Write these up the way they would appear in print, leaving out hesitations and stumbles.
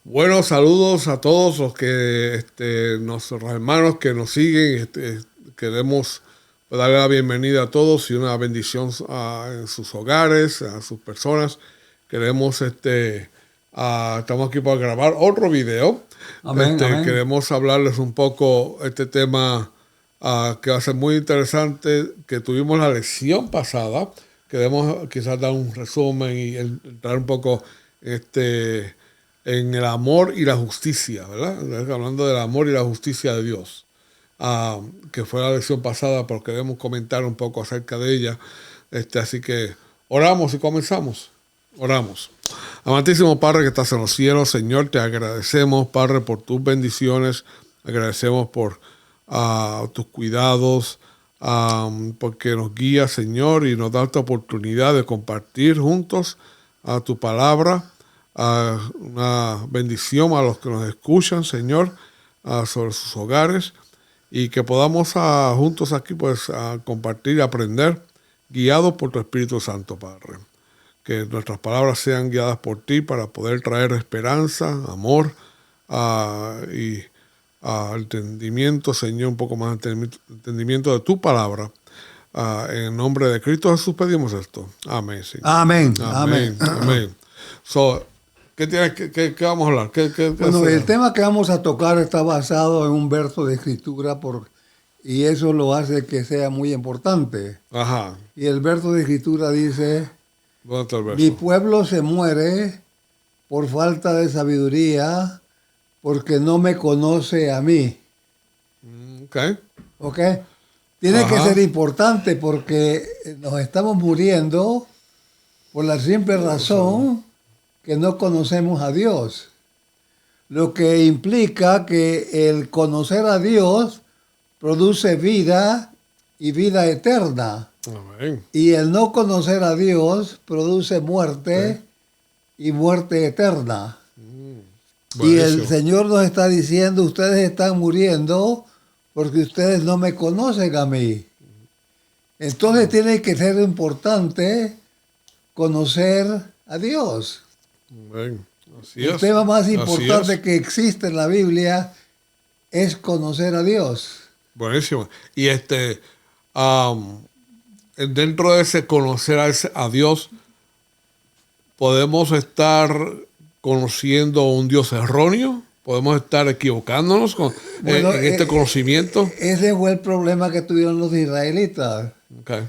Bueno, saludos a todos los que, nuestros hermanos que nos siguen. Queremos darle la bienvenida a todos y una bendición en sus hogares, a sus personas. Queremos, estamos aquí para grabar otro video. Amén, amén. Queremos hablarles un poco este tema que va a ser muy interesante, que tuvimos la lección pasada. Queremos quizás dar un resumen y entrar un poco en el amor y la justicia, ¿verdad? Hablando del amor y la justicia de Dios, que fue la lección pasada, pero queremos comentar un poco acerca de ella. Así que oramos y comenzamos. Oramos. Amantísimo Padre que estás en los cielos, Señor, te agradecemos, Padre, por tus bendiciones. Agradecemos por tus cuidados, porque nos guías, Señor, y nos da esta oportunidad de compartir juntos tu palabra. Una bendición a los que nos escuchan, Señor, sobre sus hogares, y que podamos juntos aquí pues compartir y aprender, guiados por tu Espíritu Santo, Padre. Que nuestras palabras sean guiadas por ti para poder traer esperanza, amor y entendimiento, Señor, un poco más entendimiento de tu palabra. En el nombre de Cristo Jesús pedimos esto. Amén. Señor. Amén. Amén. Amén. Amén. ¿Qué vamos a hablar? Bueno, el tema que vamos a tocar está basado en un verso de escritura y eso lo hace que sea muy importante. Ajá. Y el verso de escritura dice, ¿Dónde está el verso? mi pueblo se muere por falta de sabiduría porque no me conoce a mí. Ok. ¿Ok? Tiene que ser importante porque nos estamos muriendo por la simple razón que no conocemos a Dios. Lo que implica que el conocer a Dios produce vida y vida eterna. Amén. Y el no conocer a Dios produce muerte y muerte eterna. Y el Señor nos está diciendo, ustedes están muriendo porque ustedes no me conocen a mí. Entonces tiene que ser importante conocer a Dios. Amén. Así El es. tema más Así importante es. que existe en la Biblia es conocer a Dios. Buenísimo. Y dentro de ese conocer a Dios, podemos estar conociendo un Dios erróneo, podemos estar equivocándonos en este conocimiento. Ese fue el problema que tuvieron los israelitas. Okay.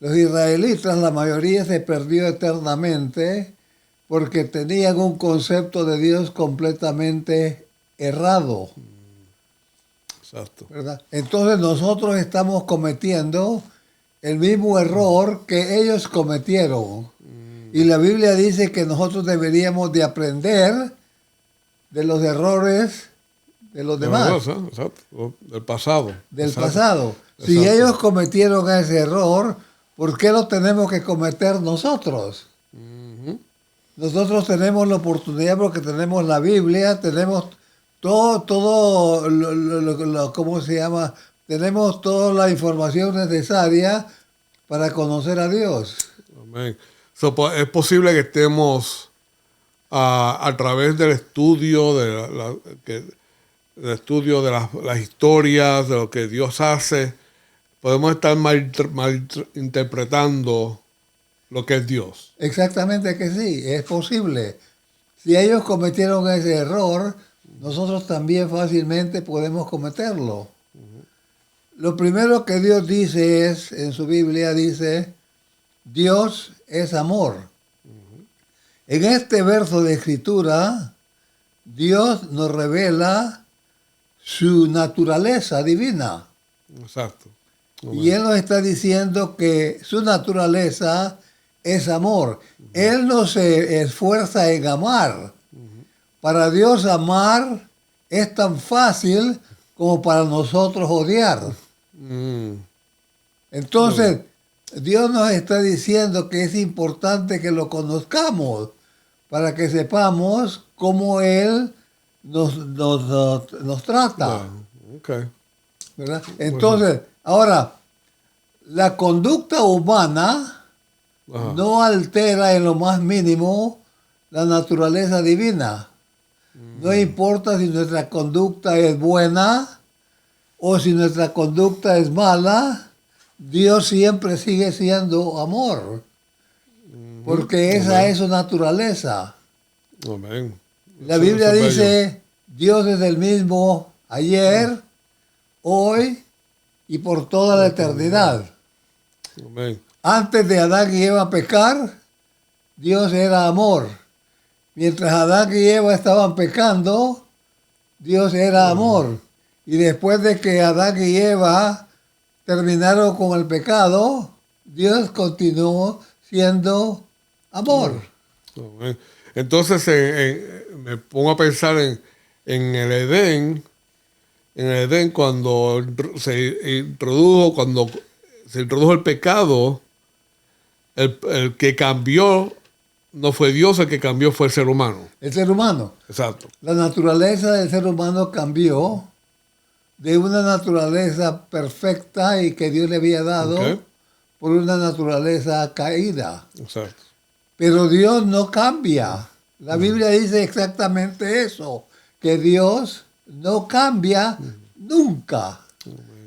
Los israelitas, la mayoría se perdió eternamente porque tenían un concepto de Dios completamente errado. Exacto. ¿Verdad? Entonces nosotros estamos cometiendo el mismo error que ellos cometieron. Y la Biblia dice que nosotros deberíamos de aprender de los errores de los demás. Exacto. Del pasado. Del Exacto. pasado. Si Exacto. ellos cometieron ese error, ¿por qué lo tenemos que cometer nosotros? Nosotros tenemos la oportunidad porque tenemos la Biblia, tenemos todo ¿cómo se llama? Tenemos toda la información necesaria para conocer a Dios. Amén. Es posible que estemos a través del estudio las historias, de lo que Dios hace, podemos estar mal interpretando lo que es Dios. Exactamente que sí, es posible. Si ellos cometieron ese error, nosotros también fácilmente podemos cometerlo. Lo primero que Dios dice es, en su Biblia dice, Dios es amor. En este verso de escritura, Dios nos revela su naturaleza divina. Exacto. Y Él nos está diciendo que su naturaleza es amor. Él no se esfuerza en amar. Para Dios amar es tan fácil como para nosotros odiar. Entonces, Dios nos está diciendo que es importante que lo conozcamos para que sepamos cómo Él nos trata. Okay. ¿Verdad? Entonces, ahora, la conducta humana no altera en lo más mínimo la naturaleza divina. No importa si nuestra conducta es buena o si nuestra conducta es mala, Dios siempre sigue siendo amor, porque esa es su naturaleza. Amén. La Biblia dice, Dios es el mismo ayer, hoy y por toda la eternidad. Amén. Antes de Adán y Eva pecar, Dios era amor. Mientras Adán y Eva estaban pecando, Dios era amor. Y después de que Adán y Eva terminaron con el pecado, Dios continuó siendo amor. Amén. Entonces me pongo a pensar en el Edén cuando se introdujo el pecado, el que cambió no fue Dios, el que cambió fue el ser humano. El ser humano. Exacto. La naturaleza del ser humano cambió de una naturaleza perfecta y que Dios le había dado por una naturaleza caída. Exacto. Pero Dios no cambia. La Biblia dice exactamente eso, que Dios no cambia nunca.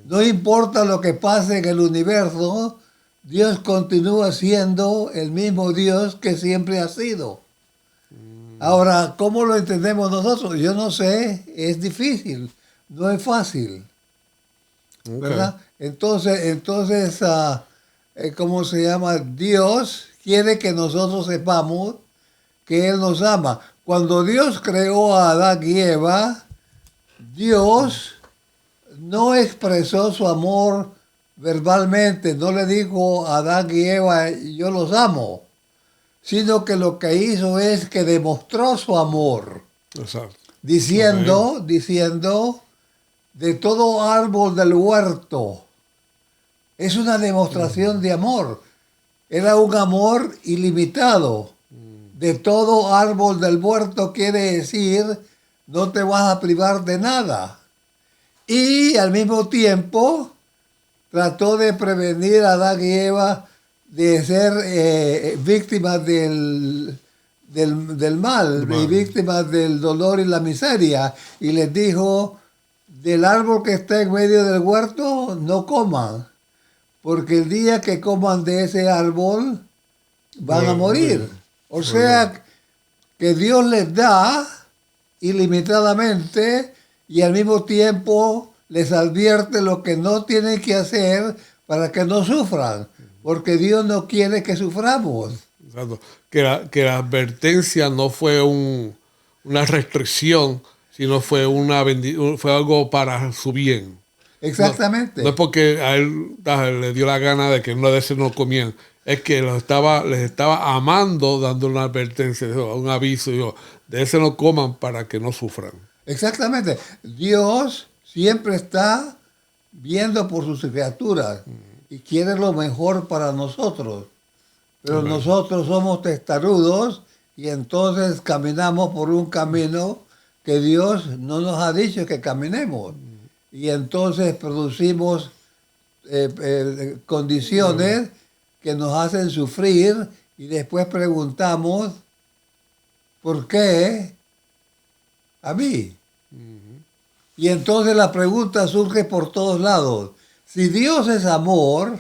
No importa lo que pase en el universo, Dios continúa siendo el mismo Dios que siempre ha sido. Ahora, ¿cómo lo entendemos nosotros? Yo no sé, es difícil, no es fácil, ¿verdad? Entonces, ¿cómo se llama? Dios quiere que nosotros sepamos que Él nos ama. Cuando Dios creó a Adán y Eva, Dios no expresó su amor verbalmente, no le dijo a Adán y Eva, yo los amo, sino que lo que hizo es que demostró su amor. Exacto. Diciendo, de todo árbol del huerto. Es una demostración de amor. Era un amor ilimitado. De todo árbol del huerto quiere decir, no te vas a privar de nada. Y al mismo tiempo, trató de prevenir a Adán y Eva de ser víctimas del mal, y víctimas del dolor y la miseria. Y les dijo, del árbol que está en medio del huerto, no coman, porque el día que coman de ese árbol, van a morir. O sea, que Dios les da ilimitadamente y al mismo tiempo les advierte lo que no tienen que hacer para que no sufran, porque Dios no quiere que suframos. Exacto. Que la advertencia no fue una restricción, sino fue fue algo para su bien. Exactamente. No es porque a él le dio la gana de que no de ese no comían, es que les estaba amando, dando una advertencia, un aviso, de ese no coman para que no sufran. Exactamente. Dios siempre está viendo por sus criaturas y quiere lo mejor para nosotros. Pero nosotros somos testarudos y entonces caminamos por un camino que Dios no nos ha dicho que caminemos. Y entonces producimos condiciones que nos hacen sufrir y después preguntamos, ¿por qué a mí? Y entonces la pregunta surge por todos lados. Si Dios es amor,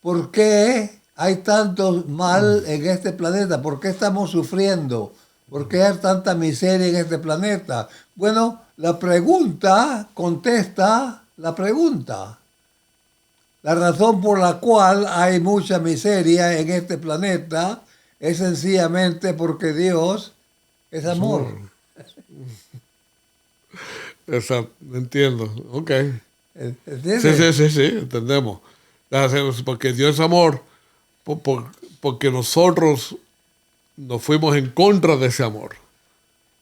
¿por qué hay tanto mal en este planeta? ¿Por qué estamos sufriendo? ¿Por qué hay tanta miseria en este planeta? Bueno, la pregunta contesta la pregunta. La razón por la cual hay mucha miseria en este planeta es sencillamente porque Dios es amor. Exacto, entiendo. Ok. ¿Entiendes? Sí, entendemos. Porque Dios es amor, porque nosotros nos fuimos en contra de ese amor.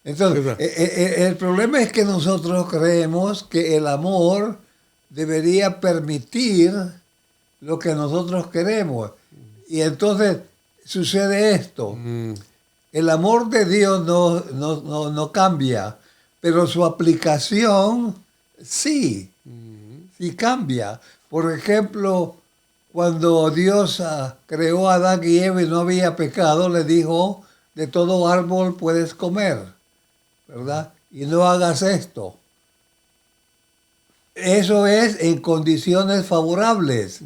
Entonces, el problema es que nosotros creemos que el amor debería permitir lo que nosotros queremos. Y entonces sucede esto. El amor de Dios no cambia, pero su aplicación sí cambia. Por ejemplo, cuando Dios creó a Adán y Eva y no había pecado, le dijo, de todo árbol puedes comer, ¿verdad? Y no hagas esto. Eso es en condiciones favorables,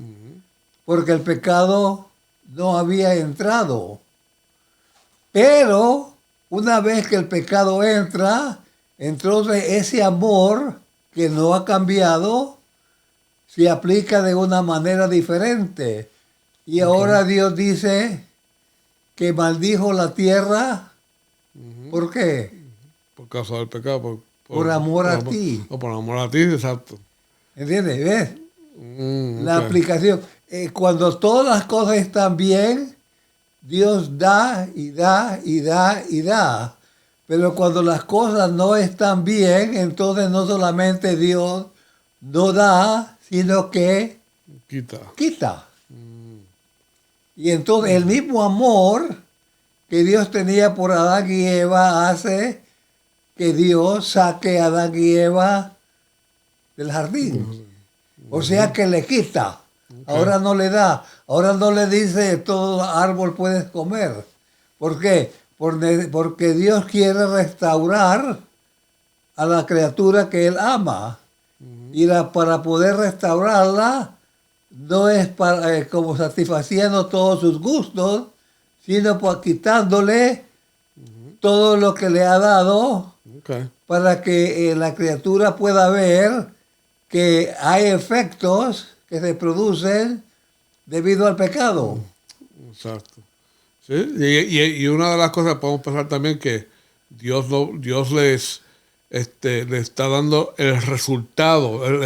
porque el pecado no había entrado. Pero una vez que el pecado entra, entonces ese amor que no ha cambiado se aplica de una manera diferente. Y ahora Dios dice que maldijo la tierra. ¿Por qué? Por causa del pecado. Por amor a ti. O por amor a ti, exacto. ¿Entiendes? ¿Ves? La aplicación. Cuando todas las cosas están bien, Dios da y da y da y da. Pero cuando las cosas no están bien, entonces no solamente Dios no da, sino que quita. Y entonces el mismo amor que Dios tenía por Adán y Eva hace que Dios saque a Adán y Eva del jardín. O sea que le quita. Ahora no le da. Ahora no le dice todo árbol puedes comer. ¿Por qué? Porque Dios quiere restaurar a la criatura que Él ama. Y para poder restaurarla no es como satisfaciendo todos sus gustos, sino quitándole todo lo que le ha dado para que la criatura pueda ver que hay efectos que se producen debido al pecado. Exacto. ¿Sí? Y una de las cosas podemos pensar también que Dios les está dando el resultado, lo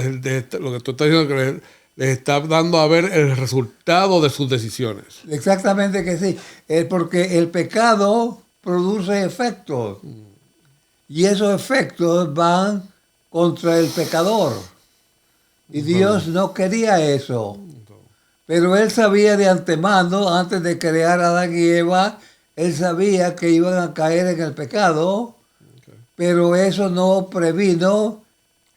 que tú estás diciendo, que les está dando a ver el resultado de sus decisiones. Exactamente que sí, porque el pecado produce efectos y esos efectos van contra el pecador. Y Dios no quería eso. Pero Él sabía de antemano, antes de crear a Adán y Eva, Él sabía que iban a caer en el pecado, pero eso no previno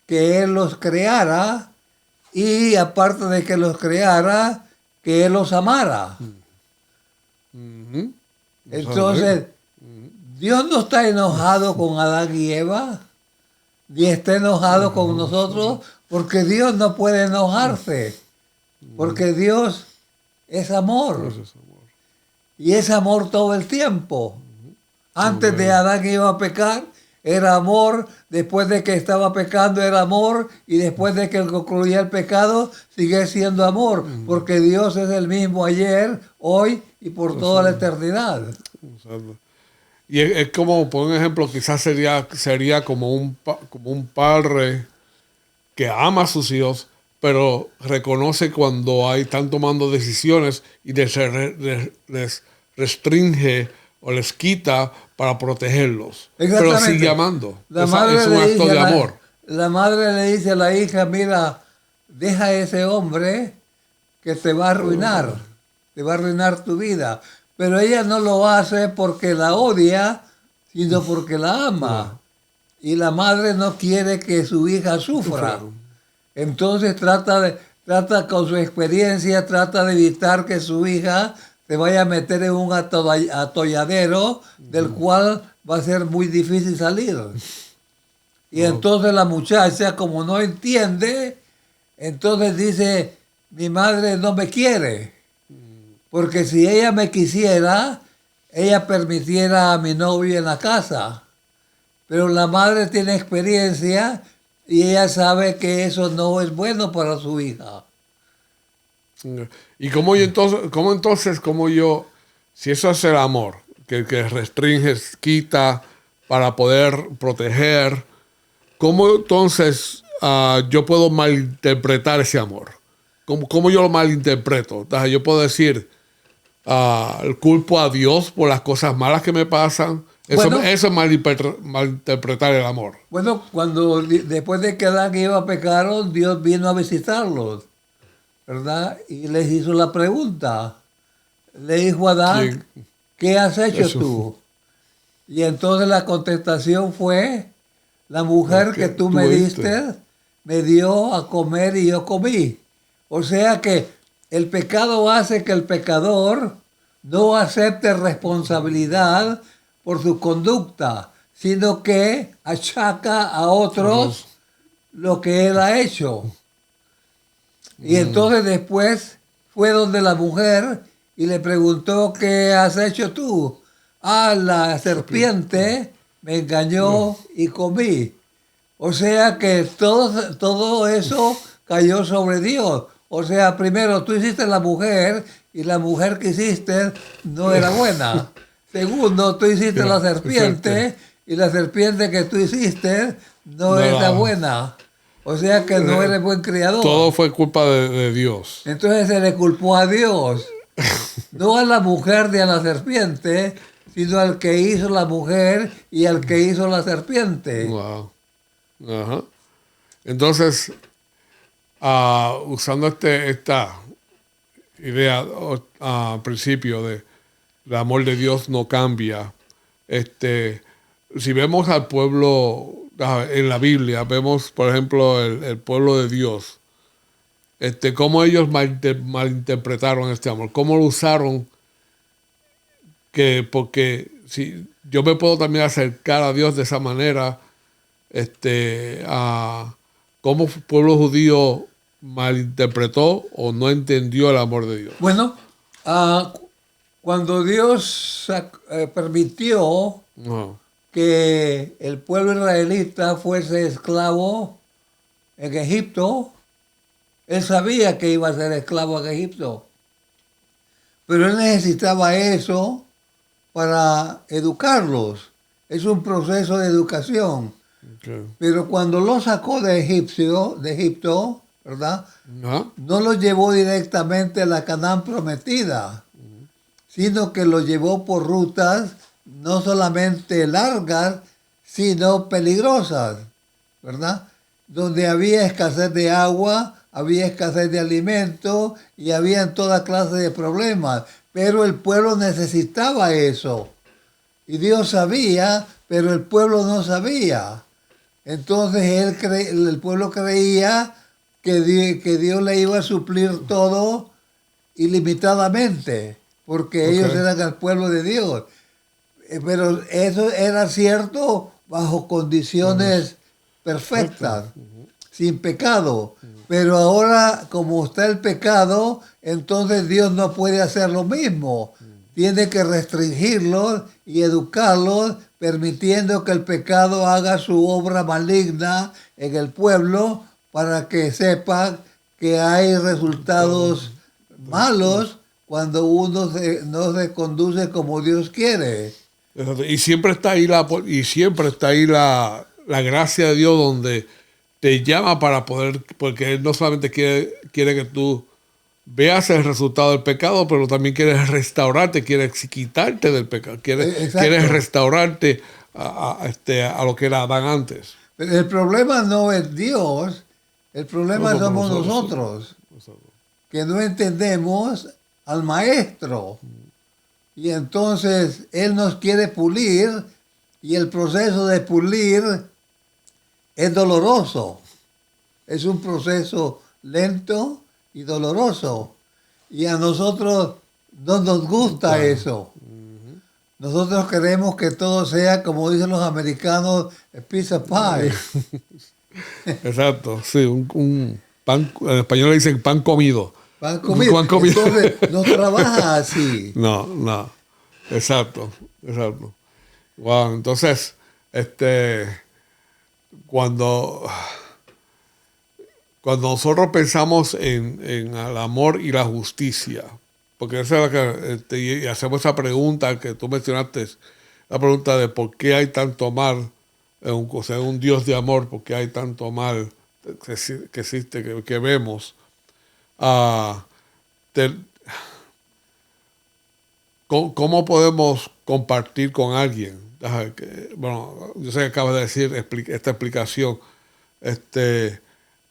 que Él los creara y aparte de que los creara, que Él los amara. Entonces, Dios no está enojado con Adán y Eva, ni está enojado con nosotros, porque Dios no puede enojarse, porque Dios es amor. Y es amor todo el tiempo. Antes de Adán iba a pecar, era amor. Después de que estaba pecando, era amor. Y después de que concluía el pecado, sigue siendo amor. Porque Dios es el mismo ayer, hoy y por toda la eternidad. Y es como, por un ejemplo, quizás sería como un padre que ama a sus hijos, pero reconoce cuando están tomando decisiones y les restringe o les quita para protegerlos. Pero sigue amando. Es un acto de amor. La madre le dice a la hija, mira, deja a ese hombre que te va a arruinar, te va a arruinar tu vida. Pero ella no lo hace porque la odia, sino porque la ama. Y la madre no quiere que su hija sufra. Entonces trata con su experiencia, trata de evitar que su hija se vaya a meter en un atolladero del cual va a ser muy difícil salir. Y entonces la muchacha, como no entiende, entonces dice, mi madre no me quiere. Porque si ella me quisiera, ella permitiera a mi novio en la casa. Pero la madre tiene experiencia y ella sabe que eso no es bueno para su hija. ¿Y cómo yo, si eso es el amor, que restringes, quita para poder proteger, cómo entonces yo puedo malinterpretar ese amor? ¿Cómo yo lo malinterpreto? Yo puedo decir, culpo a Dios por las cosas malas que me pasan. Eso es malinterpretar el amor. Bueno, después de que Adán y Eva pecaron, Dios vino a visitarlos, ¿verdad? Y les hizo la pregunta. Le dijo a Adán, ¿qué has hecho tú? Y entonces la contestación fue, la mujer que tú me diste me dio a comer y yo comí. O sea que el pecado hace que el pecador no acepte responsabilidad por su conducta, sino que achaca a otros lo que él ha hecho. Y entonces después fue donde la mujer y le preguntó, ¿qué has hecho tú? Ah, la serpiente me engañó y comí. O sea que todo eso cayó sobre Dios. O sea, primero tú hiciste la mujer y la mujer que hiciste no era buena. Segundo, tú hiciste la serpiente y la serpiente que tú hiciste no era buena. O sea que no eres buen criador. Todo fue culpa de Dios. Entonces se le culpó a Dios. No a la mujer ni a la serpiente, sino al que hizo la mujer y al que hizo la serpiente. Wow. Ajá. Entonces, usando esta idea al principio de el amor de Dios no cambia, si vemos al pueblo en la Biblia, vemos, por ejemplo, el pueblo de Dios, cómo ellos malinterpretaron este amor, cómo lo usaron, porque si yo me puedo también acercar a Dios de esa manera, cómo el pueblo judío malinterpretó o no entendió el amor de Dios. Bueno, cuando Dios permitió que el pueblo israelita fuese esclavo en Egipto, él sabía que iba a ser esclavo en Egipto, pero él necesitaba eso para educarlos. Es un proceso de educación. Okay. Pero cuando lo sacó de Egipto, ¿verdad? No lo llevó directamente a la Canaán prometida, sino que lo llevó por rutas no solamente largas, sino peligrosas, ¿verdad? Donde había escasez de agua, había escasez de alimento y había toda clase de problemas. Pero el pueblo necesitaba eso. Y Dios sabía, pero el pueblo no sabía. Entonces el pueblo creía que Dios le iba a suplir todo ilimitadamente, porque ellos eran el pueblo de Dios. Pero eso era cierto bajo condiciones perfectas, sin pecado. Pero ahora, como está el pecado, entonces Dios no puede hacer lo mismo. Tiene que restringirlos y educarlos, permitiendo que el pecado haga su obra maligna en el pueblo para que sepan que hay resultados malos cuando uno no se conduce como Dios quiere. Y siempre está ahí la gracia de Dios donde te llama para poder, porque Él no solamente quiere que tú veas el resultado del pecado, pero también quiere restaurarte, quiere quitarte del pecado, quiere restaurarte a lo que era Adán antes. Pero el problema no es Dios, el problema somos nosotros, que no entendemos al maestro. Y entonces Él nos quiere pulir y el proceso de pulir es doloroso. Es un proceso lento y doloroso. Y a nosotros no nos gusta eso. Nosotros queremos que todo sea, como dicen los americanos, a piece of pie. Exacto, sí, un pan, en español le dicen pan comido. Pan comido. Entonces, no trabaja así. No, exacto. Wow, entonces, cuando nosotros pensamos en el amor y la justicia, porque esa es la que y hacemos esa pregunta que tú mencionaste, la pregunta de por qué hay tanto mal en un Dios de amor, por qué hay tanto mal que existe, que vemos. ¿Cómo podemos compartir con alguien? Bueno, yo sé que acabas de decir esta explicación.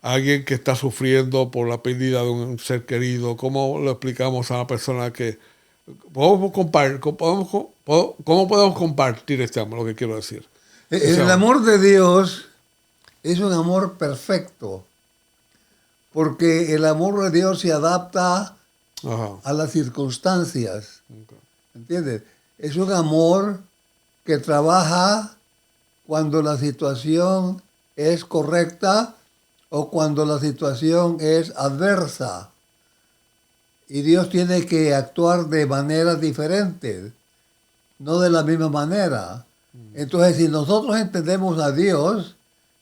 Alguien que está sufriendo por la pérdida de un ser querido, ¿cómo lo explicamos a una persona que cómo podemos compartir este amor? Lo que quiero decir. El amor de Dios es un amor perfecto, porque el amor de Dios se adapta a las circunstancias. ¿Entiendes? Es un amor que trabaja cuando la situación es correcta o cuando la situación es adversa. Y Dios tiene que actuar de maneras diferentes, no de la misma manera. Entonces, si nosotros entendemos a Dios,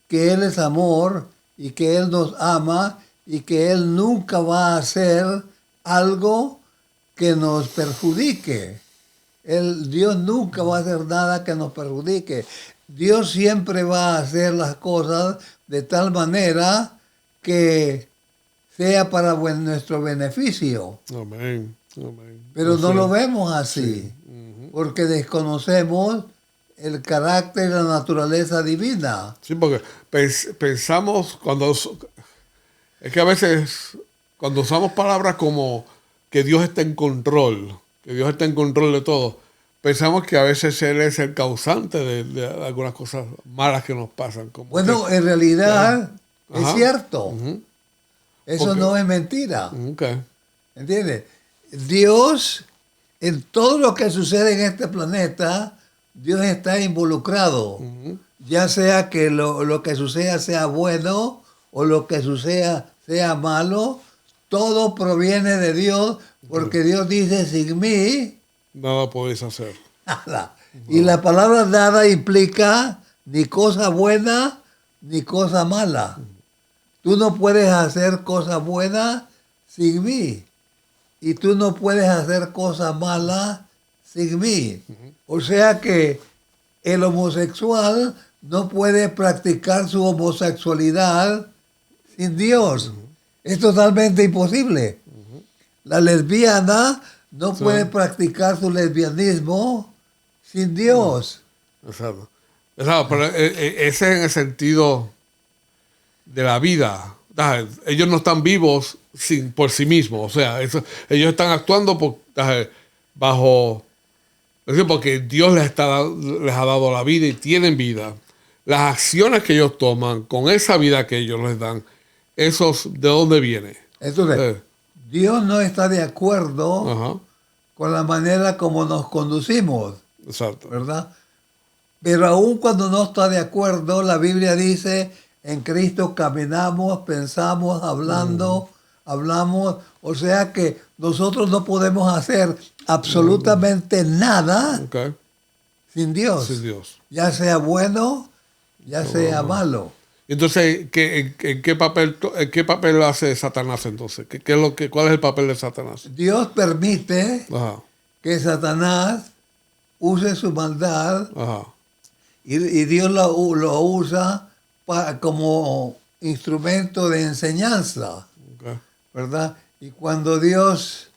que Él es amor y que Él nos ama y que Él nunca va a hacer algo que nos perjudique. Dios nunca va a hacer nada que nos perjudique. Dios siempre va a hacer las cosas de tal manera que sea para nuestro beneficio. Amén. Amén. Pero Así no lo es. vemos así, porque desconocemos el carácter y la naturaleza divina. Sí, porque pensamos es que a veces cuando usamos palabras como que Dios está en control, que Dios está en control de todo, pensamos que a veces Él es el causante de algunas cosas malas que nos pasan. Como Bueno, que, en realidad es Ajá. cierto. Eso Porque- no es mentira. ok. ¿Entiendes? Dios, en todo lo que sucede en este planeta, Dios está involucrado. Ya sea que lo que suceda sea bueno o lo que suceda sea malo, todo proviene de Dios, porque Dios dice, sin mí, Nada podéis hacer. nada. Y la palabra nada implica ni cosa buena ni cosa mala. Tú no puedes hacer cosas buenas sin mí. Y tú no puedes hacer cosas malas sin mí. O sea que el homosexual no puede practicar su homosexualidad sin Dios. Es totalmente imposible. La lesbiana no Sí. puede practicar su lesbianismo sin Dios. Exacto. Exacto, pero ese es en el sentido de la vida. Ellos no están vivos por sí mismos. O sea, ellos están actuando bajo... Es decir, porque Dios les ha dado la vida y tienen vida. Las acciones que ellos toman con esa vida que ellos les dan, ¿de dónde viene? Entonces, Dios no está de acuerdo Ajá, con la manera como nos conducimos, exacto. ¿verdad? Pero aun cuando no está de acuerdo, la Biblia dice, en Cristo caminamos, pensamos, hablamos. O sea que nosotros no podemos hacer absolutamente nada Ok. sin Dios. Sí, Dios. Ya sea bueno, ya sea malo. Entonces, ¿en qué papel hace Satanás entonces? ¿Cuál es el papel de Satanás? Dios permite Ajá, que Satanás use su maldad ajá. y Dios lo usa como instrumento de enseñanza, Ok. ¿verdad? Y cuando Dios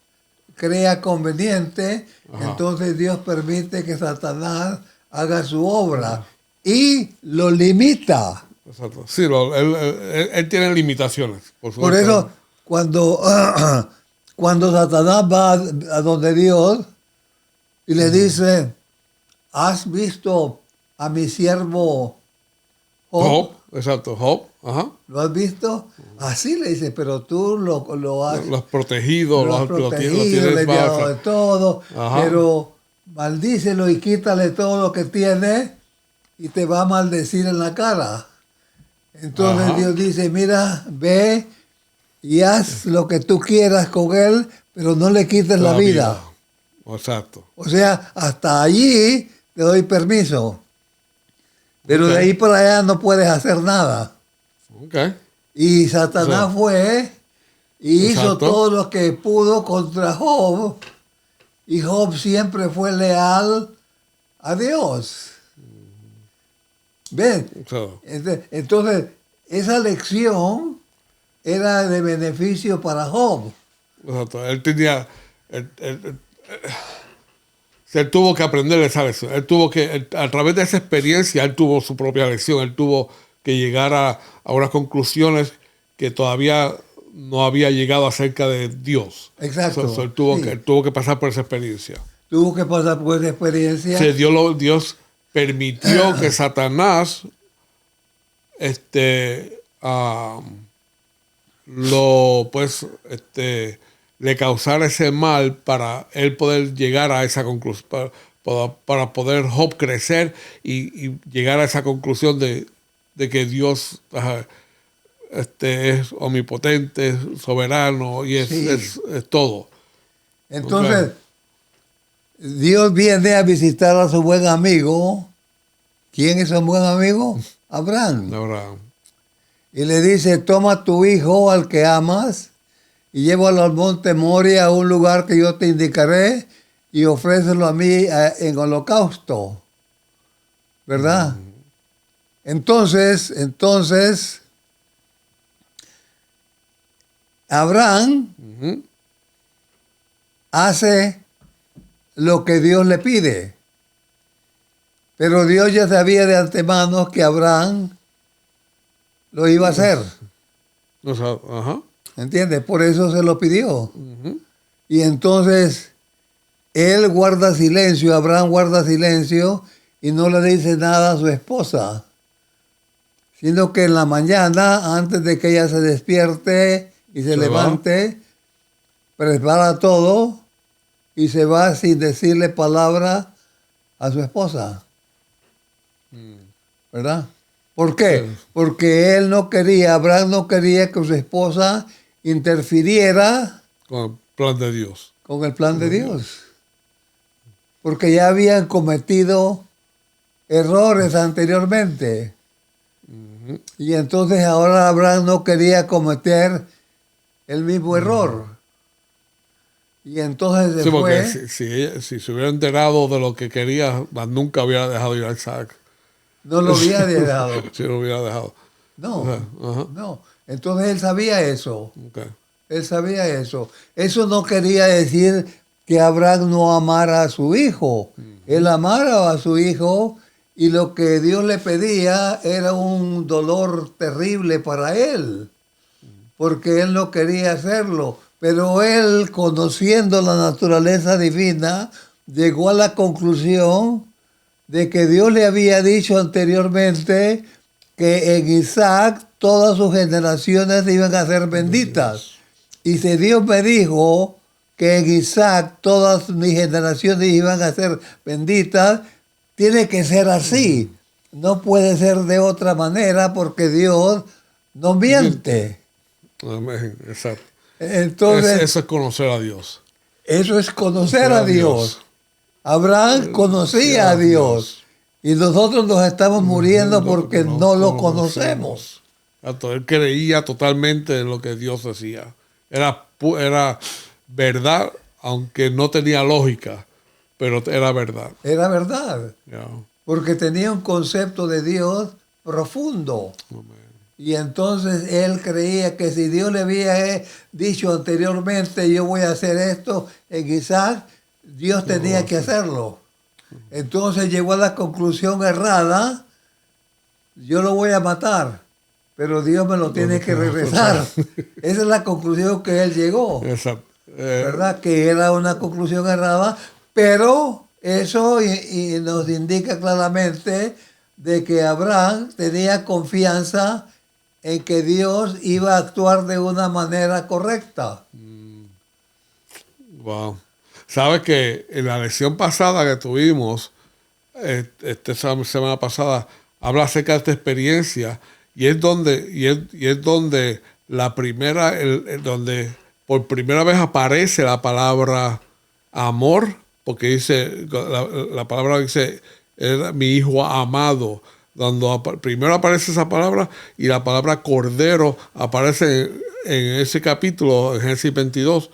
crea conveniente, Ajá. entonces Dios permite que Satanás haga su obra y lo limita. Exacto. Sí, él tiene limitaciones. Por Por supuesto. eso, cuando Satanás va a donde Dios y le dice, ¿has visto a mi siervo Job? Job, exacto, Job. Ajá. ¿Lo has visto? Así le dice, pero tú lo has, Lo has protegido, lo has lo protegido, tienes le has dado bajo. de todo, Ajá. pero maldícelo y quítale todo lo que tiene y te va a maldecir en la cara. Entonces Ajá. Dios dice, mira, ve y haz lo que tú quieras con él, pero no le quites la vida. Exacto. O sea, hasta allí te doy permiso. Pero Ok. de ahí para allá no puedes hacer nada. Ok. Y Satanás Sí. fue y hizo Exacto. todo lo que pudo contra Job. Y Job siempre fue leal a Dios. ¿Ven? Exacto. Entonces, esa lección era de beneficio para Job. Exacto. Él tenía. Él tuvo que aprender esa lección. A través de esa experiencia, él tuvo su propia lección. Él tuvo que llegar a unas conclusiones que todavía no había llegado acerca de Dios. Exacto. Él Sí. tuvo que pasar por esa experiencia. Tuvo que pasar por esa experiencia. Sí, Dios permitió que Satanás le causara ese mal para él poder llegar a esa conclusión, para poder Job crecer y llegar a esa conclusión de que Dios es omnipotente, soberano y Sí. es todo. Entonces, Ok. Dios viene a visitar a su buen amigo. ¿Quién es su buen amigo? Abraham. Abraham. Y le dice, toma tu hijo al que amas y llévalo al monte Moria, a un lugar que yo te indicaré, y ofrécelo a mí en holocausto. ¿Verdad? Entonces, Abraham Ujú. hace lo que Dios le pide. Pero Dios ya sabía de antemano que Abraham lo iba a hacer. O sea, ajá. ¿Entiendes? Por eso se lo pidió. Ujú. Y entonces él guarda silencio, Abraham guarda silencio y no le dice nada a su esposa. Sino que en la mañana, antes de que ella se despierte y se Se va. levante, prepara todo y se va sin decirle palabra a su esposa. ¿Verdad? ¿Por qué? Sí. Porque Abraham no quería que su esposa interfiriera Con el plan de Dios. con el plan de Dios. Porque ya habían cometido errores anteriormente. Y entonces ahora Abraham no quería cometer el mismo error. Y entonces se Sí, porque fue. si se hubiera enterado de lo que quería, más nunca hubiera dejado ir a Isaac. No lo había dejado. Si lo hubiera dejado. No, Ajá. no. Entonces él sabía eso. Okay. Él sabía eso. Eso no quería decir que Abraham no amara a su hijo. Él amara a su hijo y lo que Dios le pedía era un dolor terrible para él, porque él no quería hacerlo. Pero él, conociendo la naturaleza divina, llegó a la conclusión de que Dios le había dicho anteriormente que en Isaac todas sus generaciones iban a ser benditas. Y si Dios me dijo que en Isaac todas mis generaciones iban a ser benditas, tiene que ser así. No puede ser de otra manera porque Dios no miente. Amén. Exacto. Entonces, Eso es conocer a Dios. eso es conocer a Dios. Abraham conocía a Dios. Y nosotros nos estamos muriendo porque no lo conocemos. Exacto. Él creía totalmente en lo que Dios decía. Era verdad, aunque no tenía lógica, pero era verdad. Era verdad. Ya. Porque tenía un concepto de Dios profundo. Amén. Y entonces él creía que si Dios le había dicho anteriormente, yo voy a hacer esto en Isaac, Dios tenía que hacerlo. Entonces llegó a la conclusión errada, yo lo voy a matar, pero Dios me lo tiene que regresar. Esa es la conclusión que él llegó. Exacto. ¿Verdad? Que era una conclusión errada, pero eso y nos indica claramente de que Abraham tenía confianza en que Dios iba a actuar de una manera correcta. Wow. Sabes que en la lección pasada que tuvimos, esta semana pasada, habla acerca de esta experiencia y es donde la primera, donde por primera vez aparece la palabra amor, porque dice, la palabra dice, era mi hijo amado. Cuando primero aparece esa palabra y la palabra cordero aparece en ese capítulo, en Génesis 22,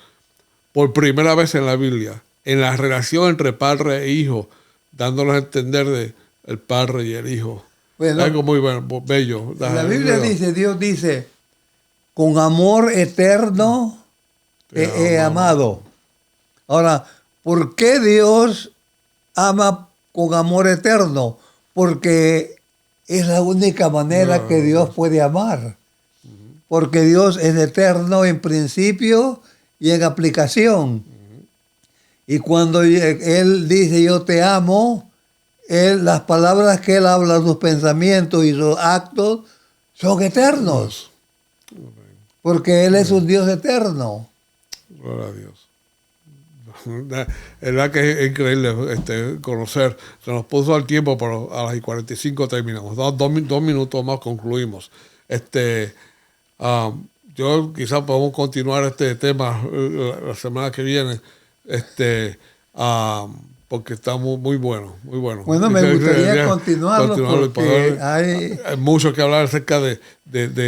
por primera vez en la Biblia, en la relación entre padre e hijo, dándonos a entender de el padre y el hijo. Bueno, algo muy bello. La Biblia dice, Dios dice, con amor eterno te he amado. Ahora, ¿por qué Dios ama con amor eterno? Porque es la única manera que Dios puede amar. Porque Dios es eterno en principio y en aplicación. Y cuando Él dice yo te amo, las palabras que Él habla, sus pensamientos y sus actos son eternos. Porque Él es un Dios eterno. Gloria a Dios. Es verdad que es increíble conocer. Se nos puso al tiempo, pero a las 45 terminamos. Dos minutos más concluimos. Yo quizás podemos continuar este tema la semana que viene, porque está muy bueno, muy bueno. Bueno, me gustaría continuarlo porque hay mucho que hablar acerca de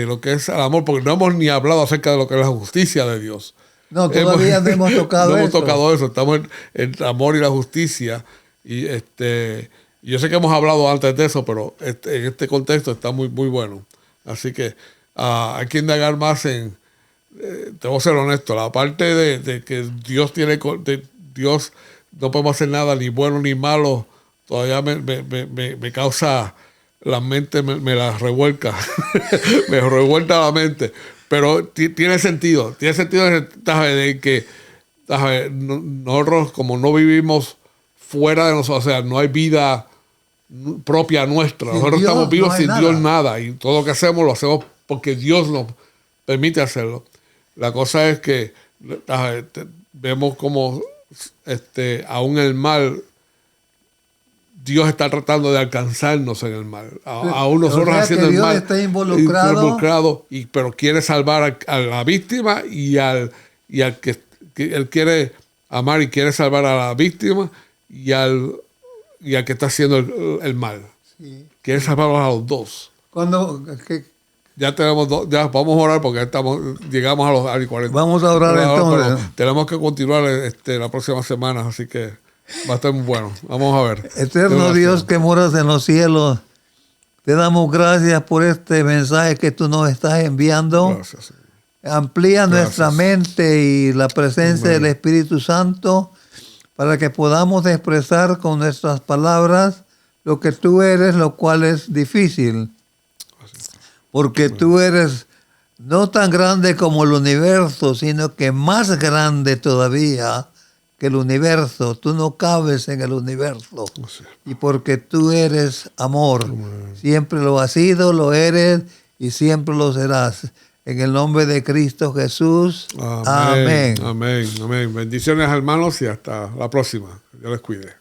lo que es el amor, porque no hemos ni hablado acerca de lo que es la justicia de Dios. No, todavía no hemos tocado eso. No hemos tocado eso, estamos en el amor y la justicia. Y yo sé que hemos hablado antes de eso, pero en este contexto está muy bueno. Así que hay que indagar más en, tengo que ser honesto, la parte de que Dios Dios no podemos hacer nada ni bueno ni malo, todavía me causa la mente, me la revuelca, me revuelta la mente. Pero tiene sentido de que nosotros como no vivimos fuera de nosotros, o sea, no hay vida propia nuestra. Nosotros estamos vivos sin Dios nada, y todo lo que hacemos lo hacemos porque Dios nos permite hacerlo. La cosa es que vemos como aún el mal, Dios está tratando de alcanzarnos en el mal. Aún nosotros haciendo el mal, está involucrado, pero quiere salvar a la víctima y al que él quiere amar y quiere salvar a la víctima y al que está haciendo el mal. Sí. Quiere salvarlos a los dos. Ya tenemos ya vamos a orar porque llegamos a los 40. Vamos a orar entonces. Tenemos que continuar la próxima semana, así que va a estar muy bueno. Vamos a ver. Eterno Dios que moras en los cielos, te damos gracias por este mensaje que tú nos estás enviando. Gracias. Amplía nuestra mente y la presencia del Espíritu Santo para que podamos expresar con nuestras palabras lo que tú eres, lo cual es difícil. Porque tú eres no tan grande como el universo, sino que más grande todavía que el universo. Tú no cabes en el universo. Y porque tú eres amor. Siempre lo has sido, lo eres y siempre lo serás. En el nombre de Cristo Jesús. Amén. Amén. Bendiciones, hermanos, y hasta la próxima. Dios les cuide.